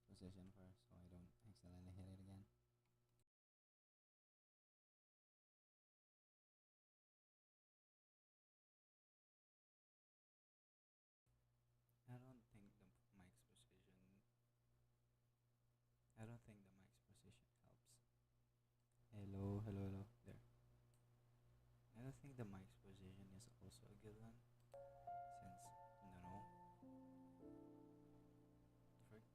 position first so I don't accidentally hit it again. I don't think the mic's position. I don't think the mic's position helps. Hello, hello, hello. There. I don't think the mic's position is also a good one. Since, no. Frick.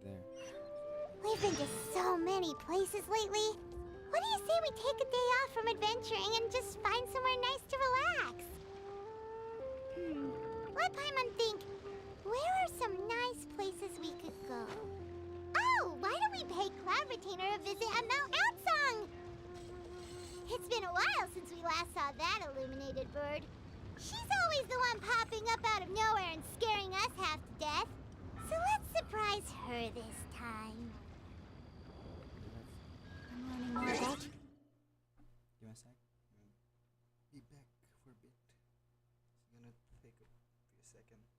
There. We've been to so many places lately. What do you say we take a day off from adventuring and just find somewhere nice to relax? Let Paimon think. Where are some nice places we could go? Oh, why don't we pay Cloud Retainer a visit at Mount Outsong? It's been a while since we last saw that illuminated bird. She's always the one popping up out of nowhere and scaring us half to death. So let's surprise her this time. I'm learning more about... Give me a sec. Be back for a bit. It's gonna take a few seconds.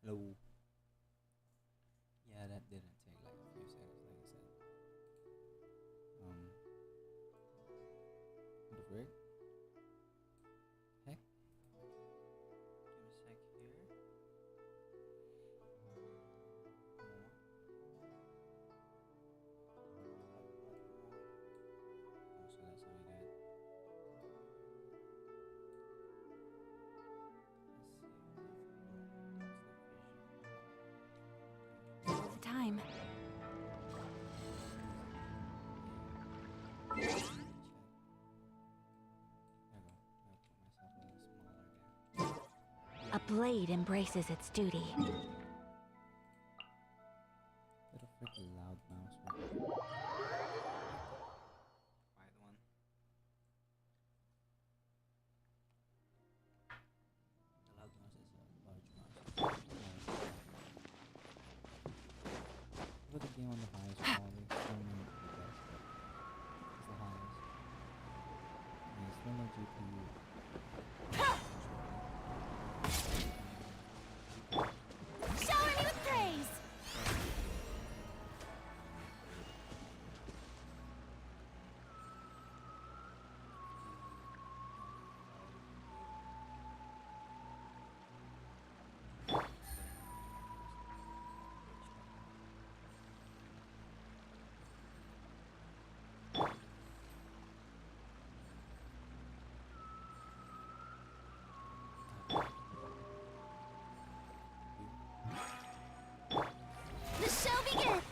Hello. Yeah, that didn't take like a few seconds, like I said. What the frick? Heck? Give me a sec here. Oh, so that's how we do it. The time. blade embraces its duty. What a freaking loud mouse. Quiet one. The loud mouse is a large mouse. Put the game on the highest quality. Don't mean the best, but it's the highest. And it's normal GPU. Shower me with praise! The show begins!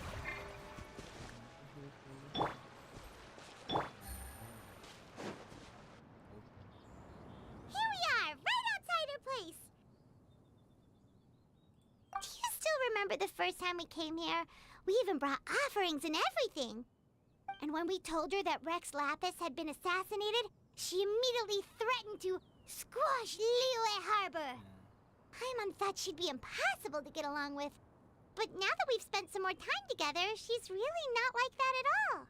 Here we are, right outside our place. Do you still remember the first time we came here? We even brought offerings and everything. And when we told her that Rex Lapis had been assassinated, she immediately threatened to squash Liyue Harbor. Paimon thought she'd be impossible to get along with. But now that we've spent some more time together, she's really not like that at all.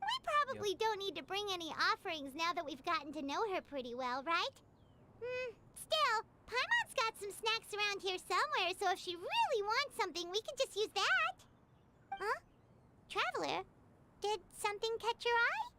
We probably don't need to bring any offerings now that we've gotten to know her pretty well, right? Still, Paimon's got some snacks around here somewhere, so if she really wants something, we could just use that. Huh? Traveler, did something catch your eye?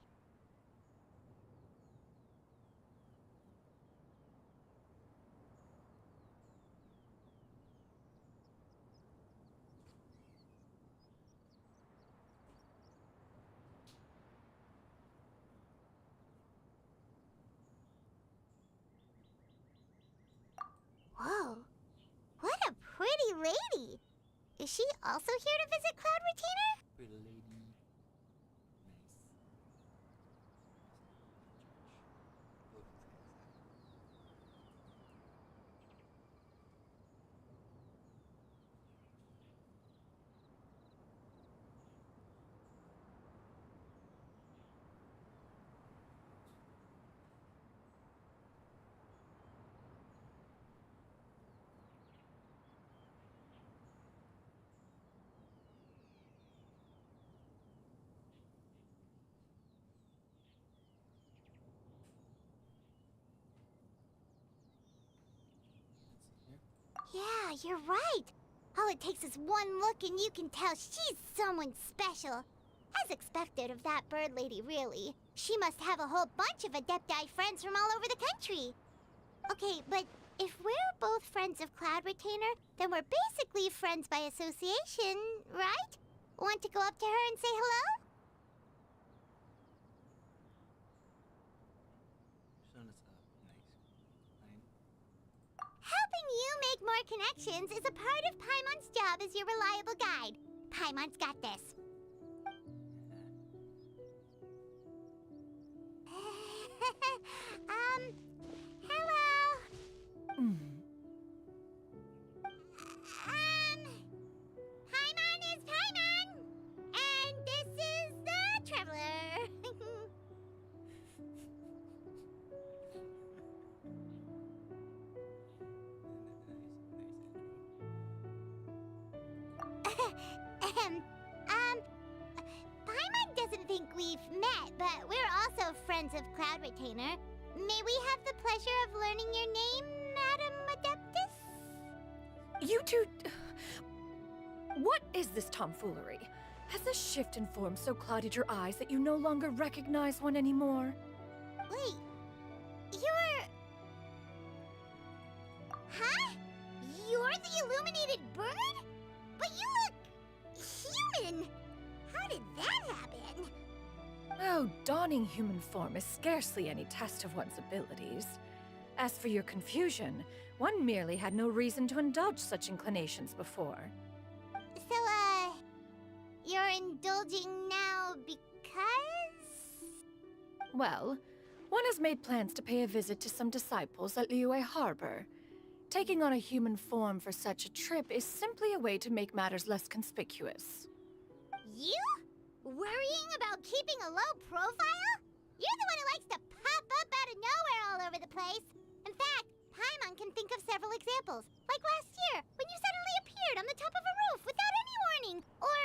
Whoa, what a pretty lady! Is she also here to visit Cloud Retainer? Pretty lady. Nice. Yeah, you're right. All it takes is one look and you can tell she's someone special. As expected of that bird lady, really. She must have a whole bunch of Adepti friends from all over the country. Okay, but if we're both friends of Cloud Retainer, then we're basically friends by association, right? Want to go up to her and say hello? Soon it's nice. Fine. Helping you make more connections is a part of Paimon's job as your reliable guide. Paimon's got this. Hello. Paimon is Paimon, and this is the Traveler. Paimon doesn't think we've met, but we're also friends of Cloud Retainer. May we have the pleasure of learning your name, Madam Adeptus? You two... What is this tomfoolery? Has this shift in form so clouded your eyes that you no longer recognize one anymore? Wait, you're... Huh? You're the illuminated bird? But you look... human! How did that happen? Oh, donning human form is scarcely any test of one's abilities. As for your confusion, one merely had no reason to indulge such inclinations before. So, you're indulging now because... Well, one has made plans to pay a visit to some disciples at Liyue Harbor. Taking on a human form for such a trip is simply a way to make matters less conspicuous. You? Worrying about keeping a low profile? You're the one who likes to pop up out of nowhere all over the place. In fact, Paimon can think of several examples. Like last year, when you suddenly appeared on the top of a roof without any warning. Or...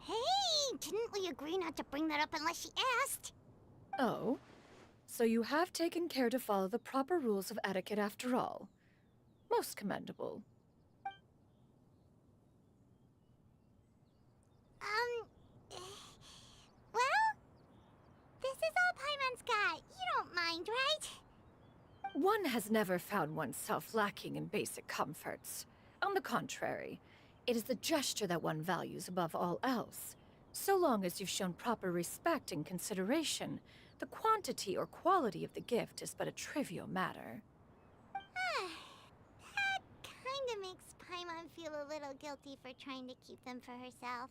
Hey, didn't we agree not to bring that up unless she asked? Oh? So you have taken care to follow the proper rules of etiquette after all. Most commendable. Well, this is all Paimon's got. You don't mind, right? One has never found oneself lacking in basic comforts. On the contrary, it is the gesture that one values above all else. So long as you've shown proper respect and consideration, the quantity or quality of the gift is but a trivial matter. That kinda makes Paimon feel a little guilty for trying to keep them for herself.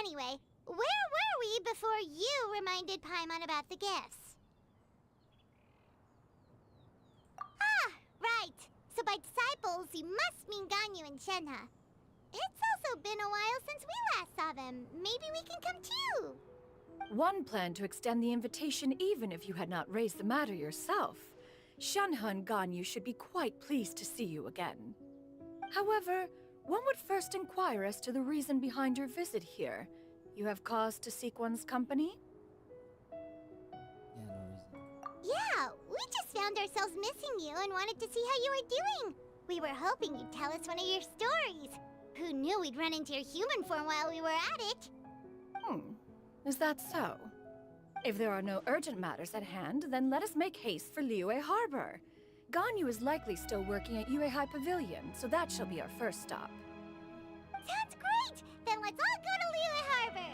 Anyway, where were we before you reminded Paimon about the gifts? Ah, right. So by disciples, you must mean Ganyu and Shenhe. It's also been a while since we last saw them. Maybe we can come too. One planned to extend the invitation even if you had not raised the matter yourself. Shenhe and Ganyu should be quite pleased to see you again. However, one would first inquire as to the reason behind your visit here. You have cause to seek one's company? Yeah, no reason. Yeah, we just found ourselves missing you and wanted to see how you were doing. We were hoping you'd tell us one of your stories. Who knew we'd run into your human form while we were at it? Is that so? If there are no urgent matters at hand, then let us make haste for Liyue Harbor. Ganyu is likely still working at Yue High Pavilion, so that shall be our first stop. Sounds great! Then let's all go to Liyue Harbor!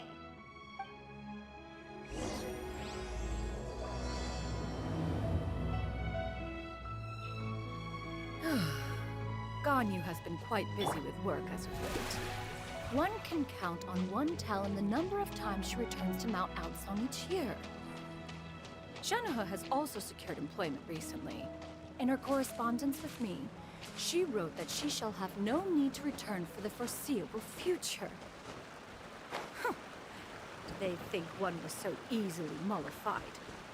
Ganyu has been quite busy with work as of late. One can count on one talon the number of times she returns to Mount Aocang each year. Shenhe has also secured employment recently. In her correspondence with me, she wrote that she shall have no need to return for the foreseeable future. Did they think one was so easily mollified?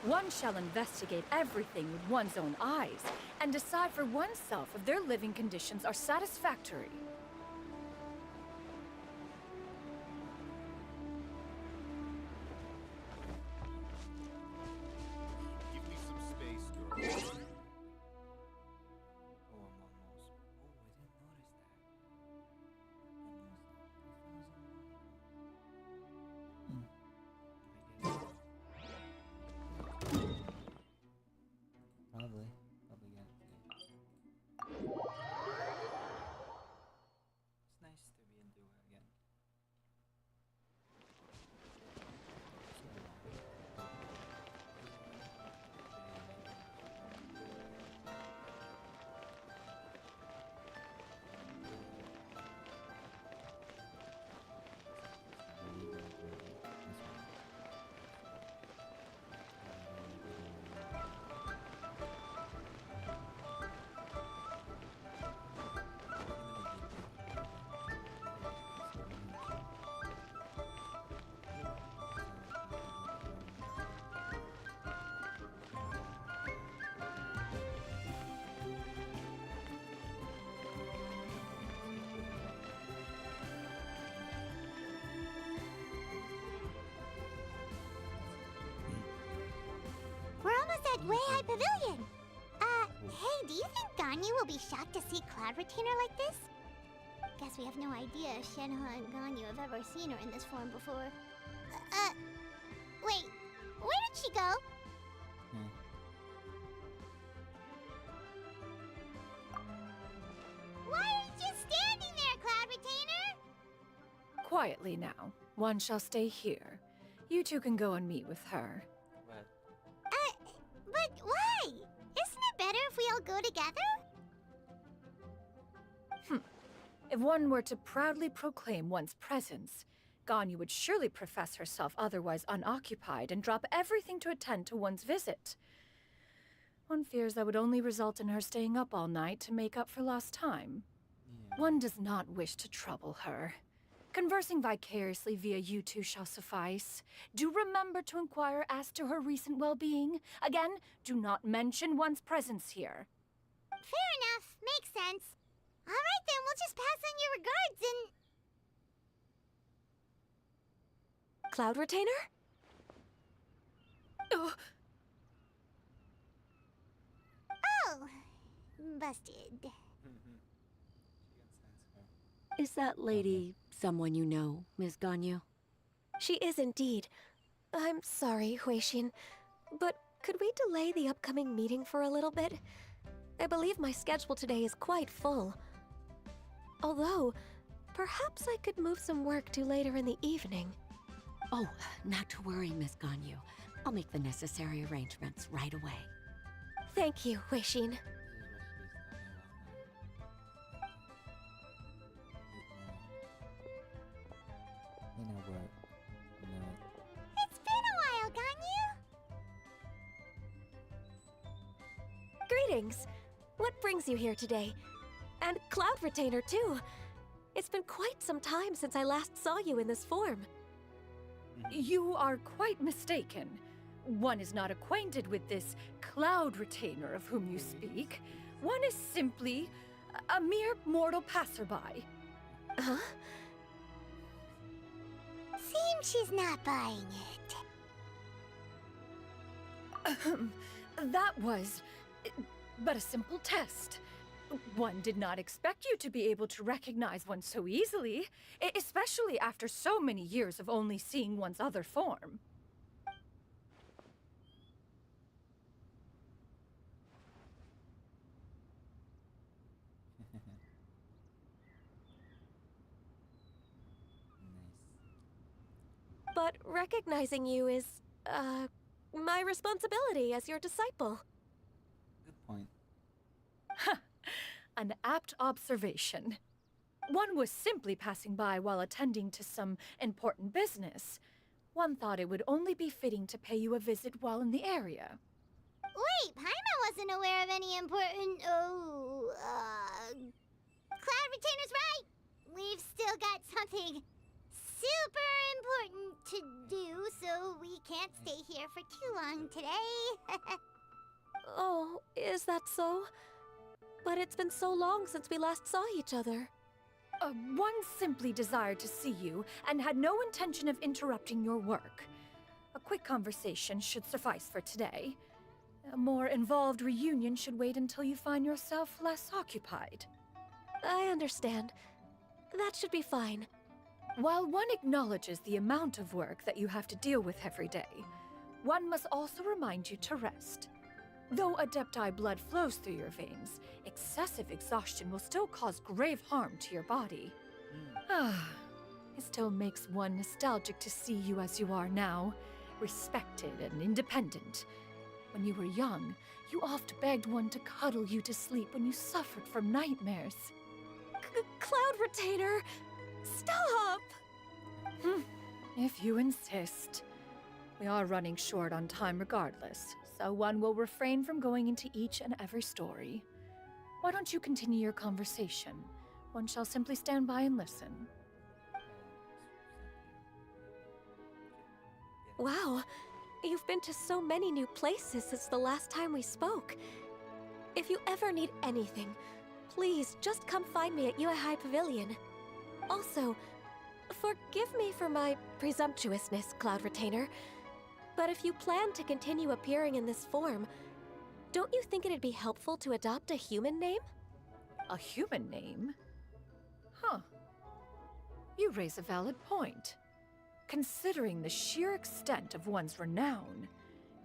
One shall investigate everything with one's own eyes and decide for oneself if their living conditions are satisfactory. Give me some space, girl. Oh, I'm almost. Oh, I didn't notice that. Probably get it today. It's nice to be in duo again. We're almost at Way High Pavilion. Hey, do you think Ganyu will be shocked to see Cloud Retainer like this? Guess we have no idea if Shenhe and Ganyu have ever seen her in this form before. Wait, where did she go? Why aren't you standing there, Cloud Retainer? Quietly now. One shall stay here. You two can go and meet with her. But But why? Isn't it better if we all go together? If one were to proudly proclaim one's presence, Ganyu would surely profess herself otherwise unoccupied and drop everything to attend to one's visit. One fears that would only result in her staying up all night to make up for lost time. Yeah. One does not wish to trouble her. Conversing vicariously via you two shall suffice. Do remember to inquire as to her recent well-being. Again, do not mention one's presence here. Fair enough. Makes sense. All right, then. We'll just pass on your regards and... Cloud Retainer? Oh, Oh. Busted. She can sense her. Is that lady someone you know, Ms. Ganyu? She is indeed. I'm sorry, Huixin, but could we delay the upcoming meeting for a little bit? I believe my schedule today is quite full. Although, perhaps I could move some work to later in the evening. Oh, not to worry, Miss Ganyu. I'll make the necessary arrangements right away. Thank you, Huixin. This is what she's talking about now. In a word. No. It's been a while, Ganyu. Greetings. What brings you here today? And Cloud Retainer, too. It's been quite some time since I last saw you in this form. you are quite mistaken. One is not acquainted with this Cloud Retainer of whom you speak. One is simply a mere mortal passerby. Huh? Seems she's not buying it. That was but a simple test. One did not expect you to be able to recognize one so easily, especially after so many years of only seeing one's other form. Nice. But recognizing you is, my responsibility as your disciple. Good point. An apt observation. One was simply passing by while attending to some important business. One thought it would only be fitting to pay you a visit while in the area. Wait, Paimon wasn't aware of any important... Cloud Retainer's right! We've still got something super important to do, so we can't stay here for too long today. Oh, is that so? But it's been so long since we last saw each other. One simply desired to see you and had no intention of interrupting your work. A quick conversation should suffice for today. A more involved reunion should wait until you find yourself less occupied. I understand. That should be fine. While one acknowledges the amount of work that you have to deal with every day, one must also remind you to rest. Though Adepti blood flows through your veins, excessive exhaustion will still cause grave harm to your body. It still makes one nostalgic to see you as you are now, respected and independent. When you were young, you oft begged one to cuddle you to sleep when you suffered from nightmares. Cloud Retainer! Stop! If you insist. We are running short on time regardless, so one will refrain from going into each and every story. Why don't you continue your conversation? One shall simply stand by and listen. Wow, you've been to so many new places since the last time we spoke. If you ever need anything, please just come find me at High Pavilion. Also, forgive me for my presumptuousness, Cloud Retainer, but if you plan to continue appearing in this form, don't you think it'd be helpful to adopt a human name? A human name? Huh. You raise a valid point. Considering the sheer extent of one's renown,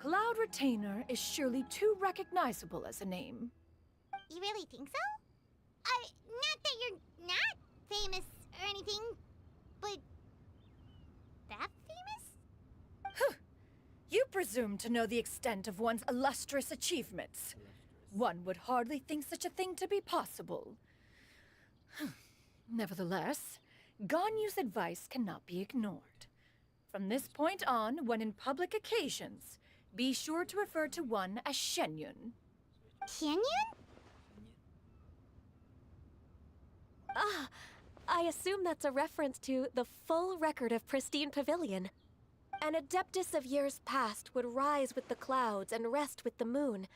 Cloud Retainer is surely too recognizable as a name. You really think so? Not that you're not famous or anything, but that famous? You presume to know the extent of one's illustrious achievements. One would hardly think such a thing to be possible. Nevertheless, Ganyu's advice cannot be ignored. From this point on, when in public occasions, be sure to refer to one as XIANYUN. XIANYUN? Ah, I assume that's a reference to the full record of Pristine Pavilion. An adeptus of years past would rise with the clouds and rest with the moon.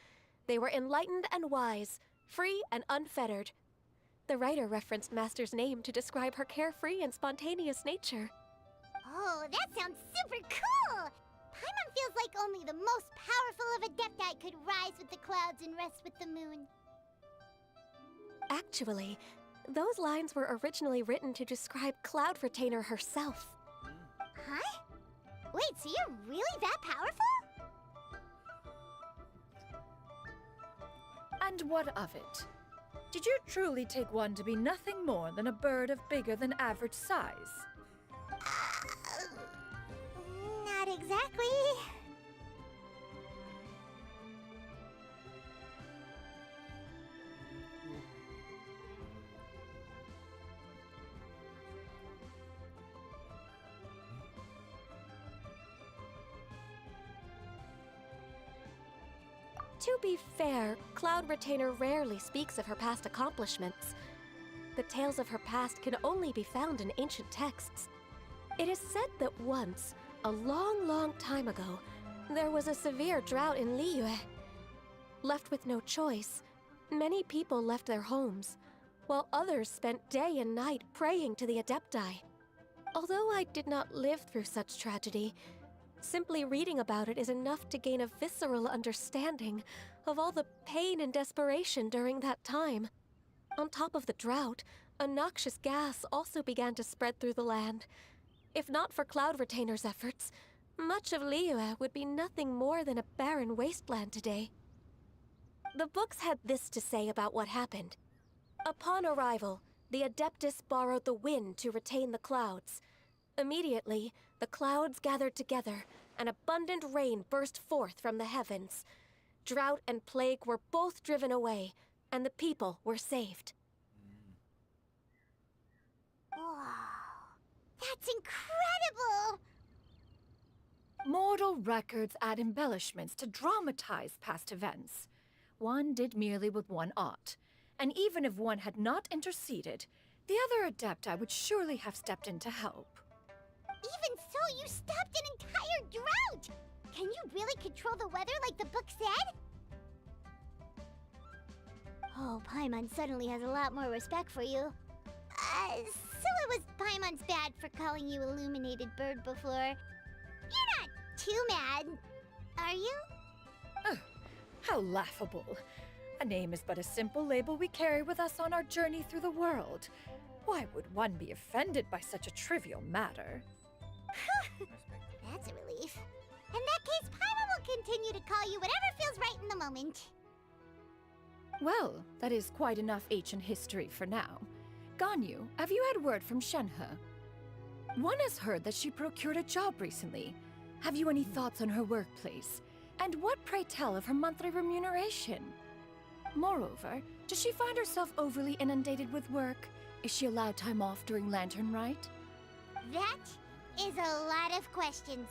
They were enlightened and wise, free and unfettered. The writer referenced Master's name to describe her carefree and spontaneous nature. Oh, that sounds super cool! Paimon feels like only the most powerful of Adepti could rise with the clouds and rest with the moon. Actually, those lines were originally written to describe Cloud Retainer herself. Huh? Wait, so you're really that powerful? And what of it? Did you truly take one to be nothing more than a bird of bigger than average size? Not exactly. To be fair, Cloud Retainer rarely speaks of her past accomplishments. The tales of her past can only be found in ancient texts. It is said that once, a long, long time ago, there was a severe drought in Liyue. Left with no choice, many people left their homes, while others spent day and night praying to the Adepti. Although I did not live through such tragedy, simply reading about it is enough to gain a visceral understanding of all the pain and desperation during that time. On top of the drought, a noxious gas also began to spread through the land. If not for Cloud Retainer's efforts, much of Liyue would be nothing more than a barren wasteland today. The books had this to say about what happened. Upon arrival, the Adeptus borrowed the wind to retain the clouds. Immediately, the clouds gathered together, and abundant rain burst forth from the heavens. Drought and plague were both driven away, and the people were saved. Wow, that's incredible! Mortal records add embellishments to dramatize past events. One did merely with one ought, and even if one had not interceded, the other Adepti would surely have stepped in to help. Even so, you stopped an entire drought! Can you really control the weather like the book said? Oh, Paimon suddenly has a lot more respect for you. So it was Paimon's bad for calling you Illuminated Bird before. You're not too mad, are you? How laughable. A name is but a simple label we carry with us on our journey through the world. Why would one be offended by such a trivial matter? That's a relief. In that case, Paimon will continue to call you whatever feels right in the moment. Well, that is quite enough ancient history for now. Ganyu, have you had word from Shenhe? One has heard that she procured a job recently. Have you any thoughts on her workplace? And what, pray tell, of her monthly remuneration? Moreover, does she find herself overly inundated with work? Is she allowed time off during Lantern Rite? That is a lot of questions.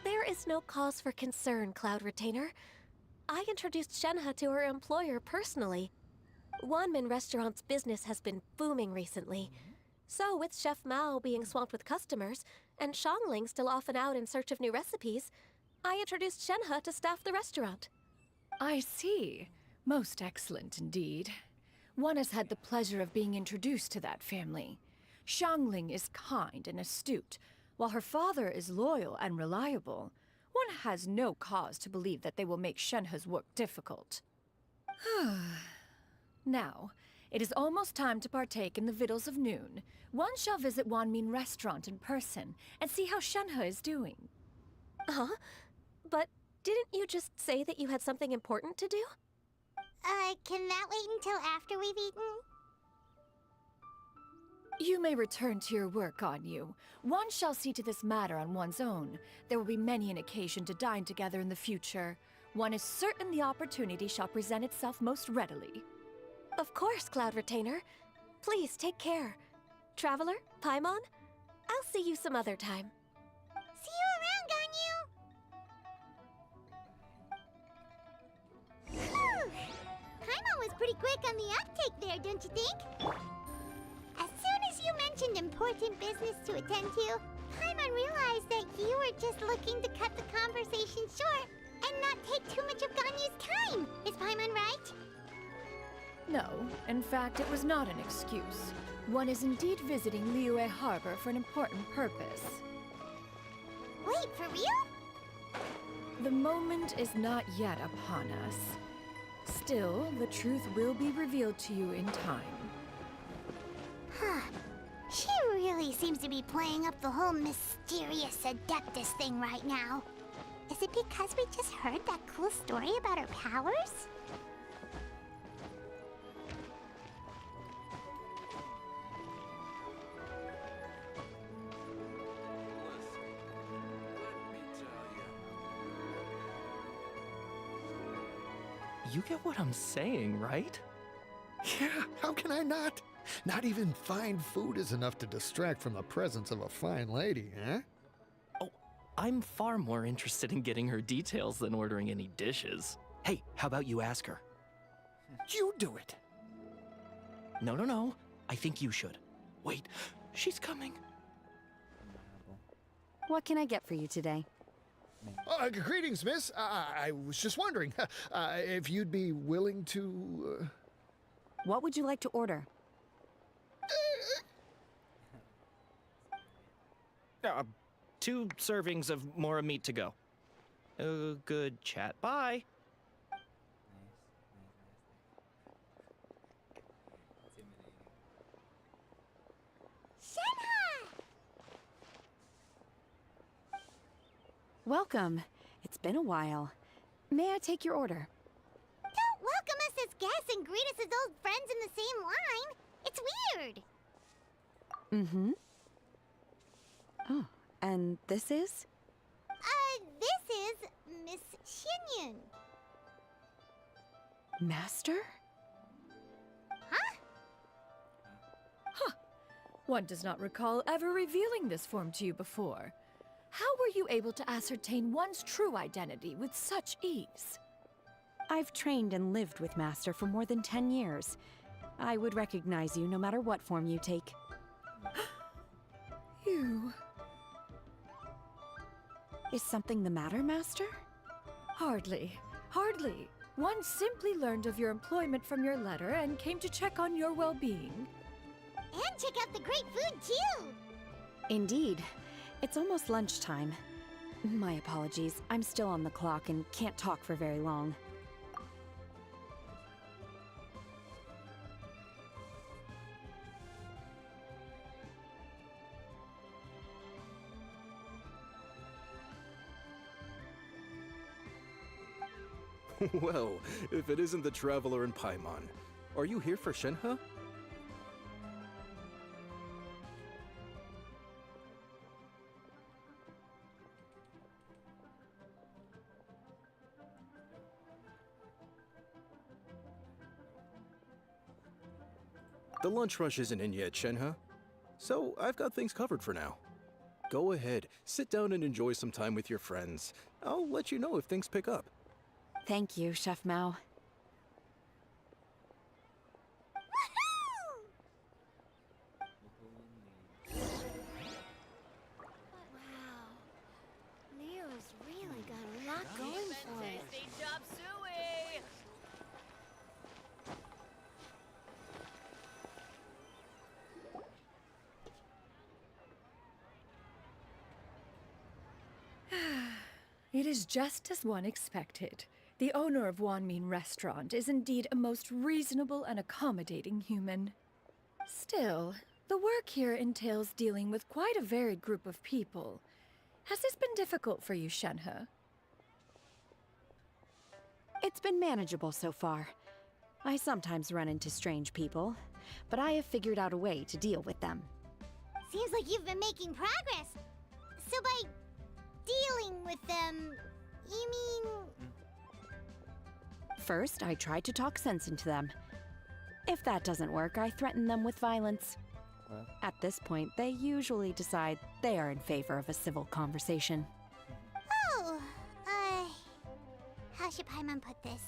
There is no cause for concern, Cloud Retainer. I introduced Shenhe to her employer personally. Wanmin Restaurant's business has been booming recently. So, with Chef Mao being swamped with customers, and Xiangling still off and out in search of new recipes, I introduced Shenhe to staff the restaurant. I see. Most excellent indeed. One has had the pleasure of being introduced to that family. Xiangling is kind and astute, while her father is loyal and reliable. One has no cause to believe that they will make Shenhe's work difficult. Now, it is almost time to partake in the victuals of noon. One shall visit Wanmin Restaurant in person and see how Shenhe is doing. Huh? But didn't you just say that you had something important to do? Can that wait until after we've eaten? You may return to your work, Ganyu. One shall see to this matter on one's own. There will be many an occasion to dine together in the future. One is certain the opportunity shall present itself most readily. Of course, Cloud Retainer. Please take care. Traveler, Paimon, I'll see you some other time. See you around, Ganyu! Whew. Paimon was pretty quick on the uptake there, don't you think? As soon as you mentioned important business to attend to, Paimon realized that you were just looking to cut the conversation short and not take too much of Ganyu's time. Is Paimon right? No, in fact, it was not an excuse. One is indeed visiting Liyue Harbor for an important purpose. Wait, for real? The moment is not yet upon us. Still, the truth will be revealed to you in time. Huh. She really seems to be playing up the whole mysterious Adeptus thing right now. Is it because we just heard that cool story about her powers? You get what I'm saying, right? Yeah, how can I not? Not even fine food is enough to distract from the presence of a fine lady, huh? Oh, I'm far more interested in getting her details than ordering any dishes. Hey, how about you ask her? You do it. No. I think you should. Wait, she's coming. What can I get for you today? Greetings, miss. I was just wondering if you'd be willing to... What would you like to order? 2 servings of more meat to go. Good chat. Bye. Shenhe! Welcome. It's been a while. May I take your order? Don't welcome us as guests and greet us as old friends in the same line. It's weird. Mm-hmm. Oh, and this is? This is Miss XIANYUN. Master? Huh? One does not recall ever revealing this form to you before. How were you able to ascertain one's true identity with such ease? I've trained and lived with Master for more than 10 years. I would recognize you no matter what form you take. You... Is something the matter, Master? Hardly. Hardly. One simply learned of your employment from your letter and came to check on your well-being. And check out the great food, too. Indeed. It's almost lunchtime. My apologies. I'm still on the clock and can't talk for very long. Well, if it isn't the Traveler and Paimon. Are you here for Shenhe? The lunch rush isn't in yet, Shenhe. So I've got things covered for now. Go ahead, sit down and enjoy some time with your friends. I'll let you know if things pick up. Thank you, Chef Mao. Wow. Neo's really got a lot going for it. It is just as one expected. The owner of Wanmin Restaurant is indeed a most reasonable and accommodating human. Still, the work here entails dealing with quite a varied group of people. Has this been difficult for you, Shenhe? It's been manageable so far. I sometimes run into strange people, but I have figured out a way to deal with them. Seems like you've been making progress. So by dealing with them, you mean... First, I try to talk sense into them. If that doesn't work, I threaten them with violence. Well, At this point, they usually decide they are in favor of a civil conversation. Oh, how should Paimon put this?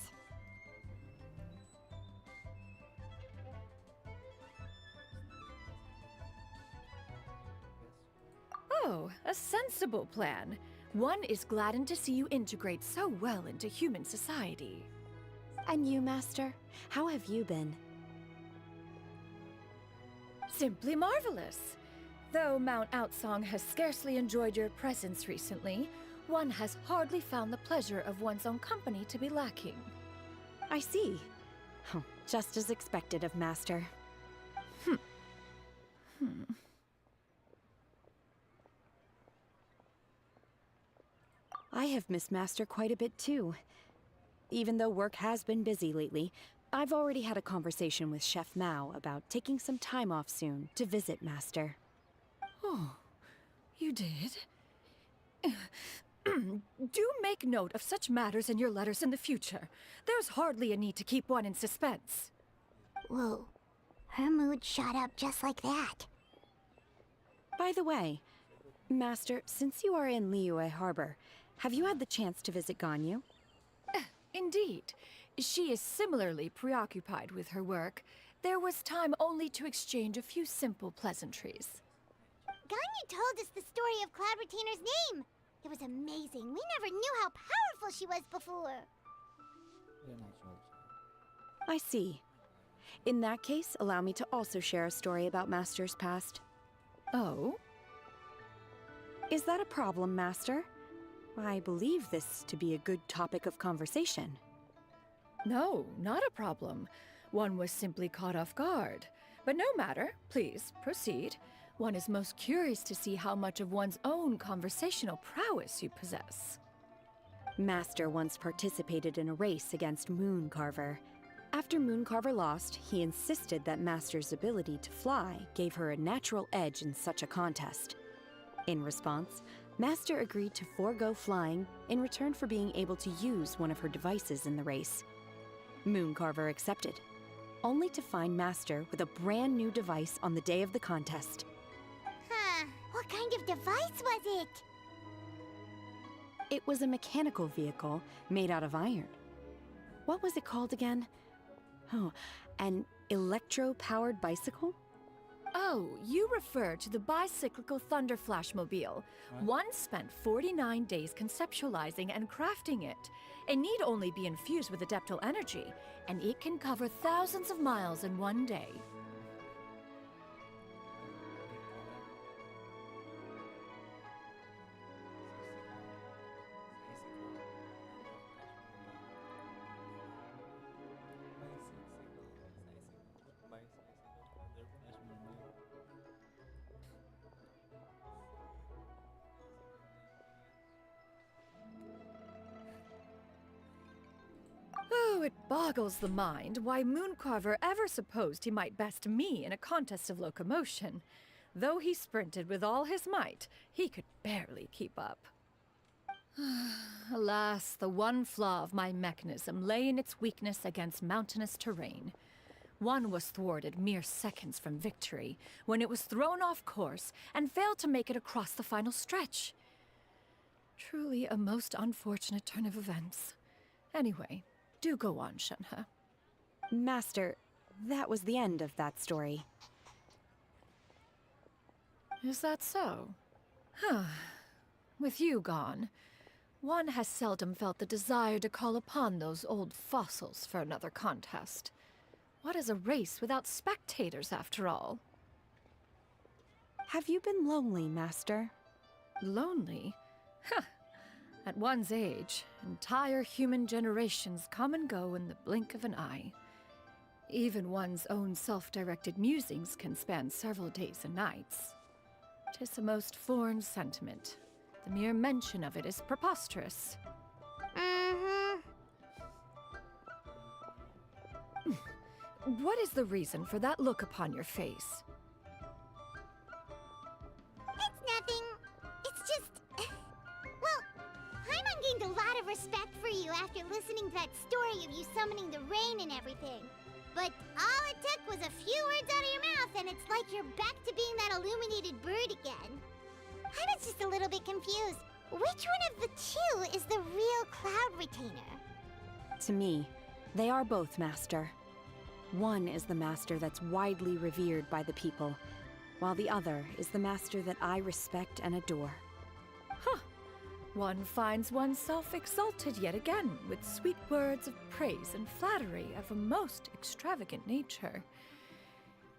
Oh, a sensible plan. One is gladdened to see you integrate so well into human society. And you, Master? How have you been? Simply marvelous. Though Mount Outsong has scarcely enjoyed your presence recently, one has hardly found the pleasure of one's own company to be lacking. I see. Oh, just as expected of Master. I have missed Master quite a bit too. Even though work has been busy lately, I've already had a conversation with Chef Mao about taking some time off soon to visit Master. Oh, you did? Do make note of such matters in your letters in the future. There's hardly a need to keep one in suspense. Whoa, her mood shot up just like that. By the way, Master, since you are in Liyue Harbor, have you had the chance to visit Ganyu? Indeed. She is similarly preoccupied with her work. There was time only to exchange a few simple pleasantries. Ganyu told us the story of Cloud Retainer's name. It was amazing. We never knew how powerful she was before. they're not sure. I see. In that case, allow me to also share a story about Master's past. Oh? Is that a problem, Master? I believe this to be a good topic of conversation. No, not a problem. One was simply caught off guard. But no matter. Please, proceed. One is most curious to see how much of one's own conversational prowess you possess. Master once participated in a race against Mooncarver. After Mooncarver lost, he insisted that Master's ability to fly gave her a natural edge in such a contest. In response, Master agreed to forego flying in return for being able to use one of her devices in the race. Mooncarver accepted, only to find Master with a brand new device on the day of the contest. Huh, what kind of device was it? It was a mechanical vehicle made out of iron. What was it called again? Oh, an electro-powered bicycle? Oh, you refer to the bicyclical Thunder Flashmobile. One spent 49 days conceptualizing and crafting it. It need only be infused with adeptal energy, and it can cover thousands of miles in one day. Oh, it boggles the mind why Mooncarver ever supposed he might best me in a contest of locomotion. Though he sprinted with all his might, he could barely keep up. Alas, the one flaw of my mechanism lay in its weakness against mountainous terrain. One was thwarted mere seconds from victory, when it was thrown off course and failed to make it across the final stretch. Truly a most unfortunate turn of events. Anyway, do go on, Shenhe. Master, that was the end of that story. Is that so? Huh. With you gone, one has seldom felt the desire to call upon those old fossils for another contest. What is a race without spectators, after all? Have you been lonely, Master? Lonely? Huh. At one's age, entire human generations come and go in the blink of an eye. Even one's own self-directed musings can span several days and nights. 'Tis a most foreign sentiment. The mere mention of it is preposterous. What is the reason for that look upon your face? It's nothing. It's just... Well, Paimon gained a lot of respect for you after listening to that story of you summoning the rain and everything. But all it took was a few words out of your mouth, and it's like you're back to being that illuminated bird again. I was just a little bit confused. Which one of the two is the real Cloud Retainer? To me, they are both, Master. One is the Master that's widely revered by the people, while the other is the Master that I respect and adore. Huh. One finds oneself exalted yet again with sweet words of praise and flattery of a most extravagant nature.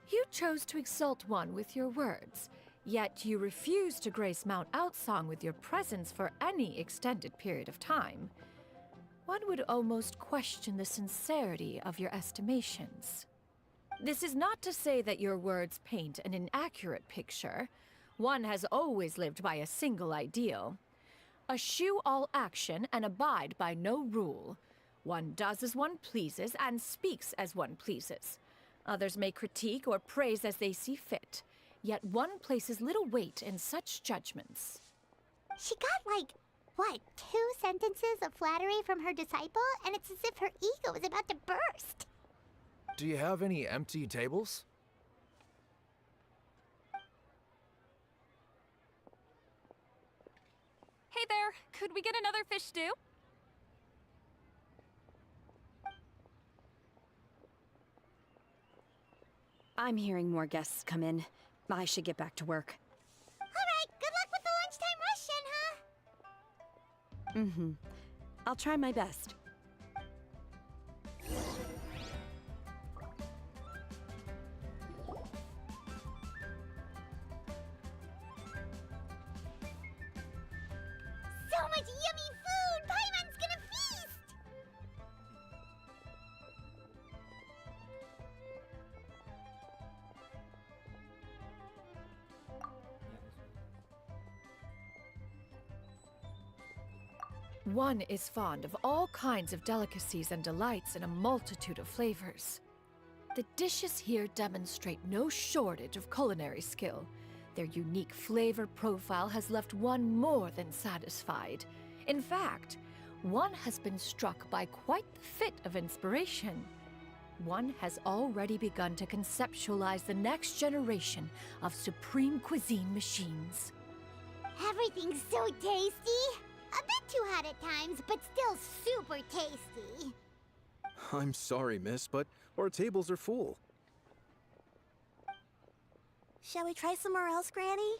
You chose to exalt one with your words, yet you refuse to grace Mount Outsong with your presence for any extended period of time. One would almost question the sincerity of your estimations. This is not to say that your words paint an inaccurate picture. One has always lived by a single ideal. Eschew all action and abide by no rule. One does as one pleases and speaks as one pleases. Others may critique or praise as they see fit, yet one places little weight in such judgments. She got like, what, 2 sentences of flattery from her disciple, and it's as if her ego is about to burst. Do you have any empty tables? Hey there, could we get another fish stew? I'm hearing more guests come in. I should get back to work. All right, good luck with the lunchtime rush, Shin, huh? I'll try my best. So much yummy food! Paimon's gonna feast! One is fond of all kinds of delicacies and delights in a multitude of flavors. The dishes here demonstrate no shortage of culinary skill. Their unique flavor profile has left one more than satisfied. In fact, one has been struck by quite the fit of inspiration. One has already begun to conceptualize the next generation of supreme cuisine machines. Everything's so tasty! A bit too hot at times, but still super tasty. I'm sorry, miss, but our tables are full. Shall we try somewhere else, Granny?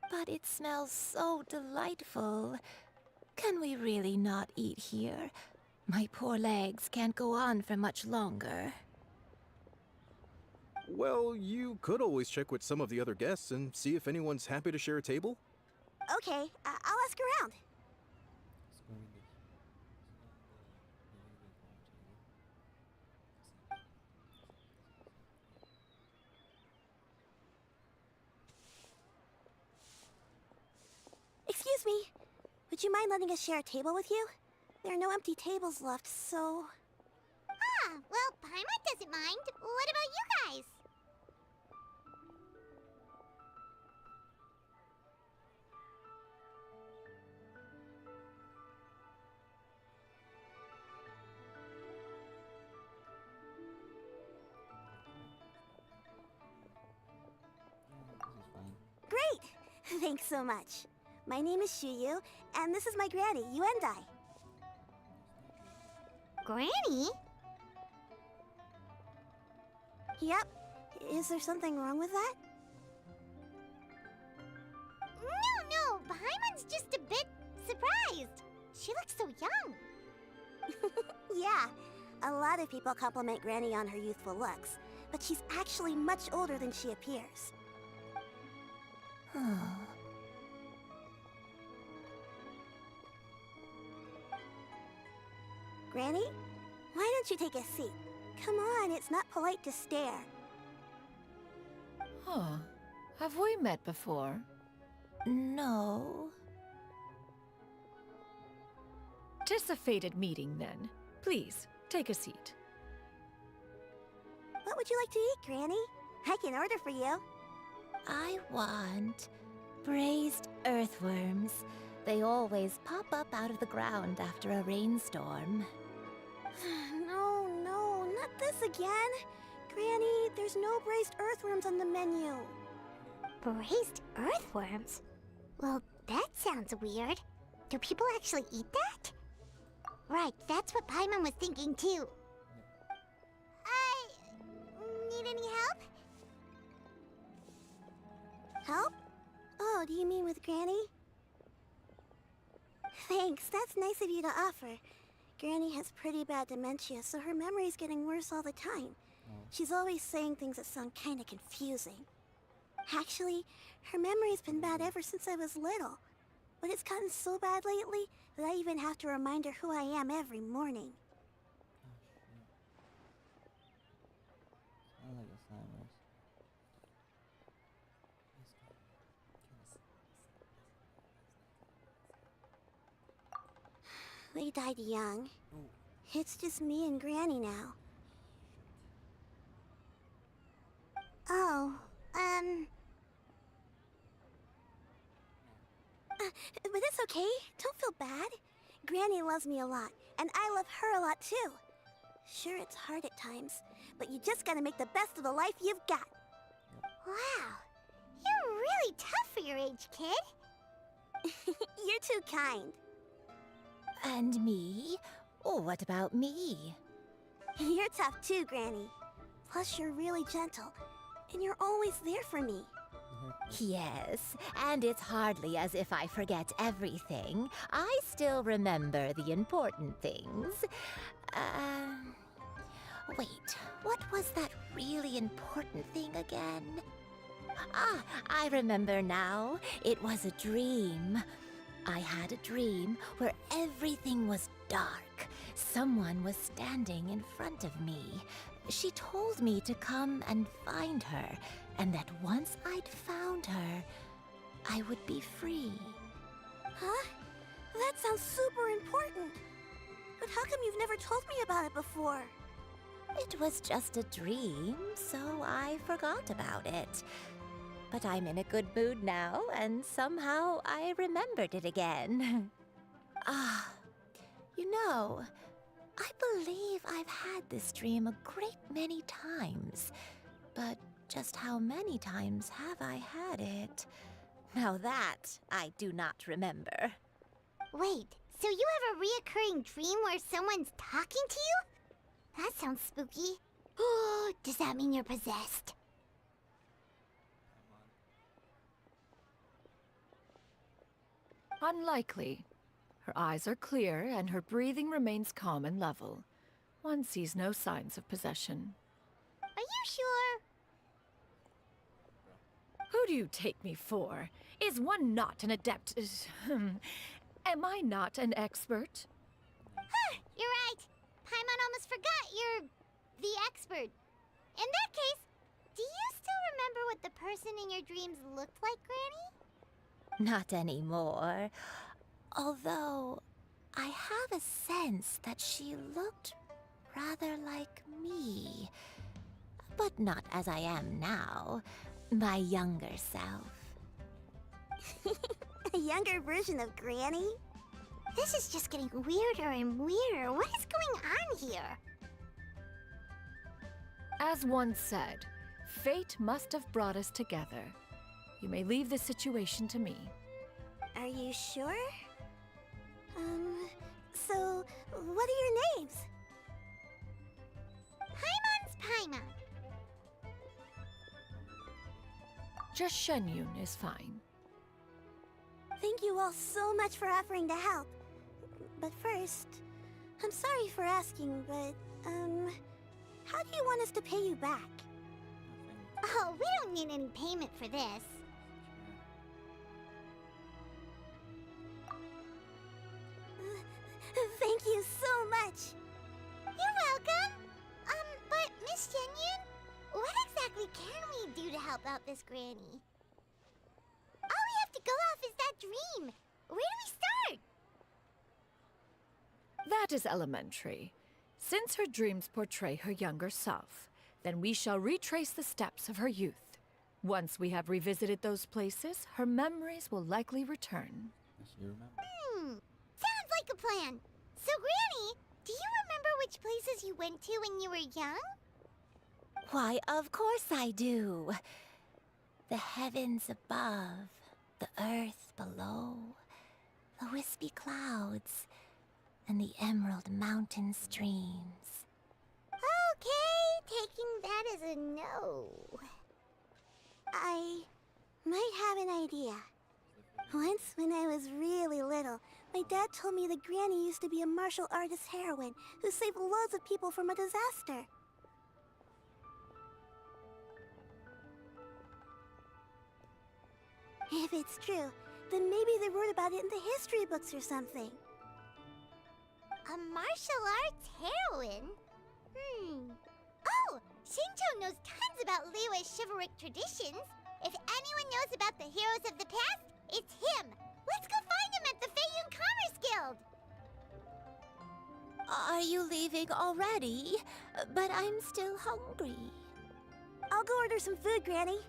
But it smells so delightful. Can we really not eat here? My poor legs can't go on for much longer. Well, you could always check with some of the other guests and see if anyone's happy to share a table. Okay, I'll ask around. Excuse me. Would you mind letting us share a table with you? There are no empty tables left, so... Ah, well, Paimon doesn't mind. What about you guys? Great! Thanks so much. My name is Shuyu, and this is my granny, Yuendai. Granny? Yep. Is there something wrong with that? No, Paimon's just a bit surprised. She looks so young. Yeah, a lot of people compliment Granny on her youthful looks, but she's actually much older than she appears. Granny, why don't you take a seat? Come on, it's not polite to stare. Huh. Have we met before? No. 'Tis a fated meeting, then. Please, take a seat. What would you like to eat, Granny? I can order for you. I want braised earthworms. They always pop up out of the ground after a rainstorm. No, this again? Granny, there's no braised earthworms on the menu. Braised earthworms? Well, that sounds weird. Do people actually eat that? Right, that's what Paimon was thinking too. Need any help? Help? Oh, do you mean with Granny? Thanks, that's nice of you to offer. Granny has pretty bad dementia, so her memory's getting worse all the time. She's always saying things that sound kinda confusing. Actually, her memory's been bad ever since I was little. But it's gotten so bad lately that I even have to remind her who I am every morning. Sounds like Alzheimer's. They died young. Oh. It's just me and Granny now. Oh, but it's okay. Don't feel bad. Granny loves me a lot, and I love her a lot too. Sure, it's hard at times, but you just gotta make the best of the life you've got. Wow, you're really tough for your age, kid. You're too kind. And me? Oh, what about me? You're tough too, Granny. Plus, you're really gentle, and you're always there for me. Yes, and it's hardly as if I forget everything. I still remember the important things. Wait, what was that really important thing again? Ah, I remember now. It was a dream. I had a dream where everything was dark. Someone was standing in front of me. She told me to come and find her, and that once I'd found her, I would be free. Huh? That sounds super important. But how come you've never told me about it before? It was just a dream, so I forgot about it. But I'm in a good mood now, and somehow I remembered it again. Ah, you know, I believe I've had this dream a great many times. But just how many times have I had it? Now that I do not remember. Wait, so you have a reoccurring dream where someone's talking to you? That sounds spooky. Oh, does that mean you're possessed? Unlikely. Her eyes are clear and her breathing remains calm and level. One sees no signs of possession. Are you sure? Who do you take me for? Is one not an adept? Am I not an expert? Huh, you're right. Paimon almost forgot you're the expert. In that case, do you still remember what the person in your dreams looked like, Granny? Not anymore. Although, I have a sense that she looked rather like me. But not as I am now. My younger self. A younger version of Granny? This is just getting weirder and weirder. What is going on here? As one said, fate must have brought us together. You may leave the situation to me. Are you sure? So, what are your names? Paimon's Paimon. Just Shenyun is fine. Thank you all so much for offering to help. But first, I'm sorry for asking, but, how do you want us to pay you back? Oh, we don't need any payment for this. Thank you so much. You're welcome. But Miss Yenyun, what exactly can we do to help out this granny? All we have to go off is that dream. Where do we start? That is elementary. Since her dreams portray her younger self, then we shall retrace the steps of her youth. Once we have revisited those places, her memories will likely return. Does she remember? Sounds like a plan. So, Granny, Do you remember which places you went to when you were young? Why, of course I do. The heavens above, the earth below, the wispy clouds, and the emerald mountain streams. Okay, taking that as a no. I might have an idea. Once, when I was really little, my dad told me that Granny used to be a martial artist heroine who saved loads of people from a disaster. If it's true, then maybe they wrote about it in the history books or something. A martial arts heroine? Oh, Shincho knows tons about Liyue's chivalric traditions. If anyone knows about the heroes of the past, it's him. Let's go find him at the Feiyun Commerce Guild. Are you leaving already? But I'm still hungry. I'll go order some food, Granny.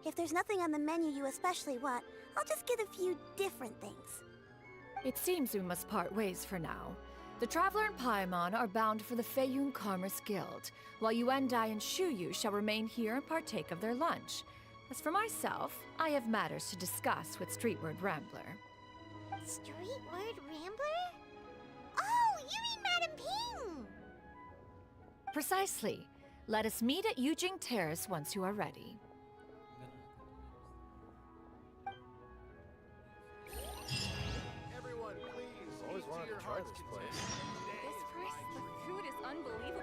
If there's nothing on the menu you especially want, I'll just get a few different things. It seems we must part ways for now. The Traveler and Paimon are bound for the Feiyun Commerce Guild, while Yuendai and Shuyu shall remain here and partake of their lunch. As for myself, I have matters to discuss with Streetward Rambler. Streetward Rambler? Oh, you mean Madam Ping! Precisely. Let us meet at Yujing Terrace once you are ready. Everyone, please. Always wanted to try this place. This price, the food is unbelievable.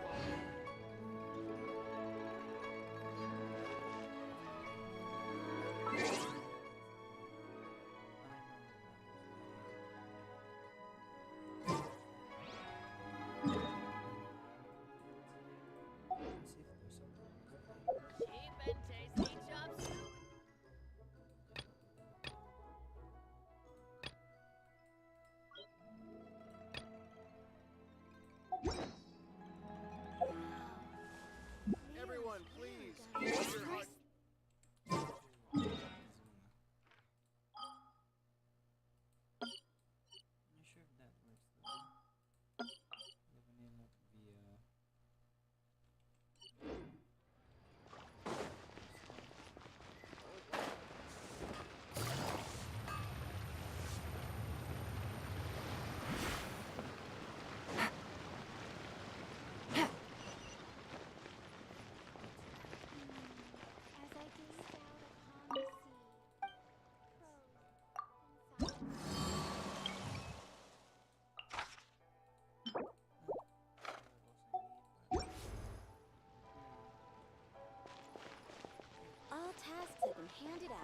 Cheap and tasty chop suey. Everyone, please. Hold your heart. I'm not sure if that works though. Living in via. As I gazed out upon the sea, crows and All tasks have been handed out.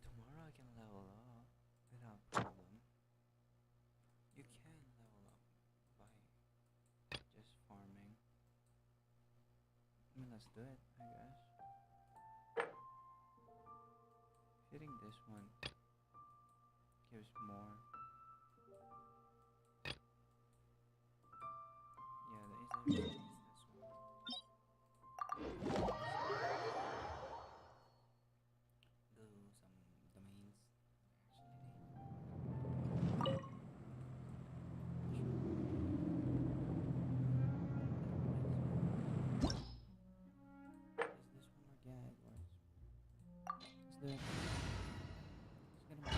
Tomorrow I can level up without problem. You can level up by just farming. I mean, let's do it, I guess. Hitting this one gives more. Yeah, the easiest is this one. Do some domains actually. Is this one organic or is the it's gonna be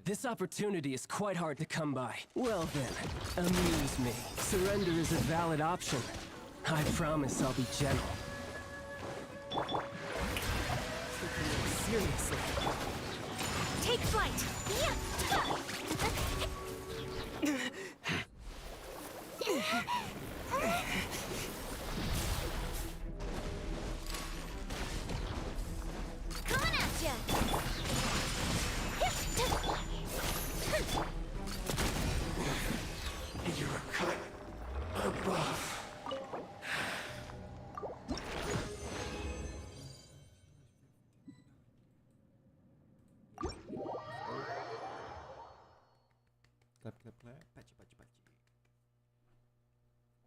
This opportunity is quite hard to come by. Well then, amuse me. Surrender is a valid option. I promise I'll be gentle. Seriously. Take flight! Coming at ya! You're cut above. Clap, clap, clap. Patchy, patchy, patchy.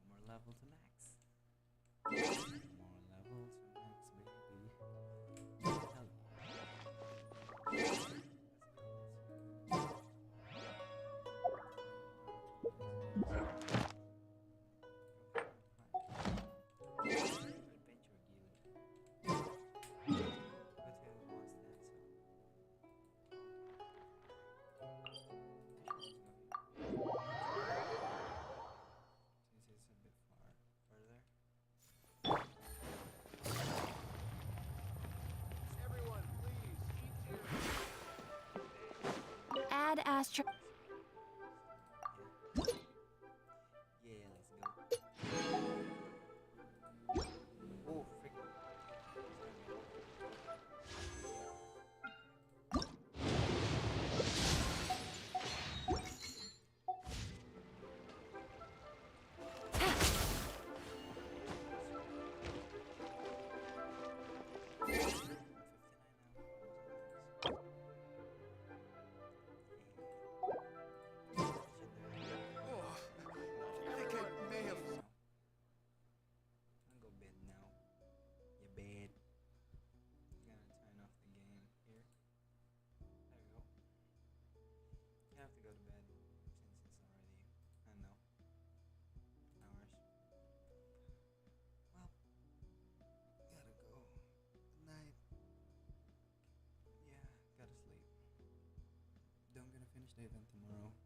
One more level to max. One more level to max, baby. Hell yeah. Everyone, please, Add Astro. Yeah, let's go. Oh, freak. I think I may have. I'm gonna go bed now. You bed. Gonna turn off the game here. There we go. You have to go to bed since it's already, I don't know, hours. Well, gotta go. Good night. Yeah, gotta sleep. Don't gonna finish the event tomorrow.